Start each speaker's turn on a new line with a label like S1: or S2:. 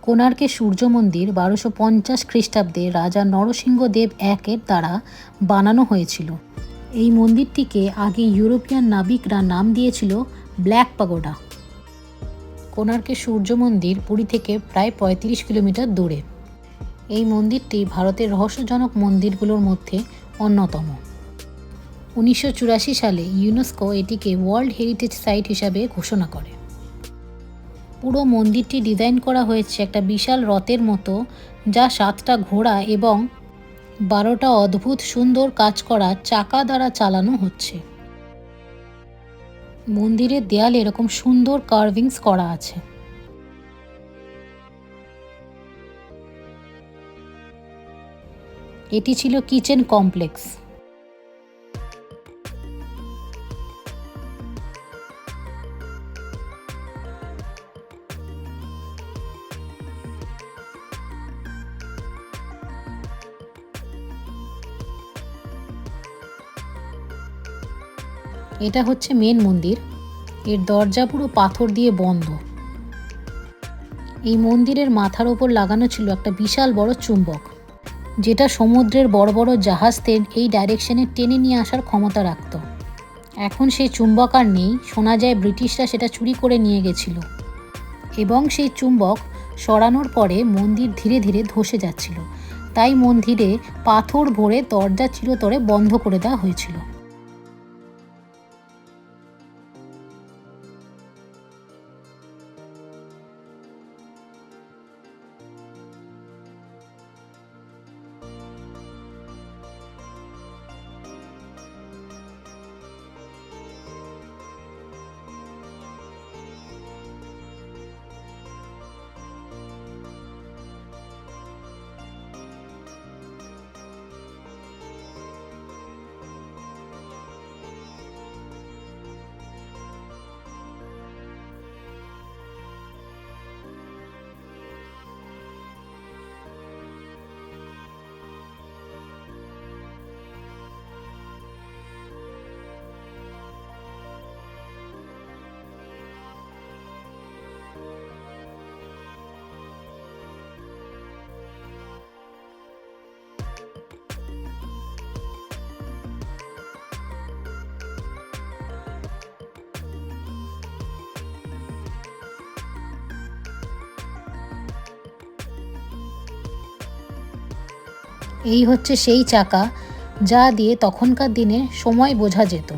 S1: কোণার্কের সূর্য মন্দির 1250 খ্রিস্টাব্দে রাজা নরসিংহদেব একের দ্বারা বানানো হয়েছিল। এই মন্দিরটিকে আগে ইউরোপিয়ান নাবিকরা নাম দিয়েছিল ব্ল্যাক পাগোডা। কোণার্কের সূর্য মন্দির পুরী থেকে প্রায় 35 কিলোমিটার দূরে। এই মন্দিরটি ভারতের রহস্যজনক মন্দিরগুলোর মধ্যে অন্যতম। 1984 সালে ইউনেস্কো এটিকে ওয়ার্ল্ড হেরিটেজ সাইট হিসাবে ঘোষণা করে। পুরো মন্দিরটি ডিজাইন করা হয়েছে একটা বিশাল রথের মতো, যা 7টা ঘোড়া এবং 12টা অদ্ভুত সুন্দর কাজ করা চাকা দ্বারা চালানো হচ্ছে। মন্দিরের দেয়ালে এরকম সুন্দর কার্ভিংস করা আছে। এটি ছিল কিচেন কমপ্লেক্স। এটা হচ্ছে মেন মন্দির। এর দরজা পুরো পাথর দিয়ে বন্ধ। এই মন্দিরের মাথার ওপর লাগানো ছিল একটা বিশাল বড় চুম্বক, যেটা সমুদ্রের বড় বড় জাহাজদের এই ডাইরেকশনে টেনে নিয়ে আসার ক্ষমতা রাখত। এখন সেই চুম্বক আর নেই। শোনা যায় ব্রিটিশরা সেটা চুরি করে নিয়ে গেছিল এবং সেই চুম্বক সরানোর পরে মন্দির ধীরে ধীরে ধসে যাচ্ছিল। তাই মন্দিরে পাথর ভরে দরজা চিরতরে বন্ধ করে দেওয়া হয়েছিল। এই হচ্ছে সেই চাকা, যা দিয়ে তখনকার দিনে সময় বোঝা যেত।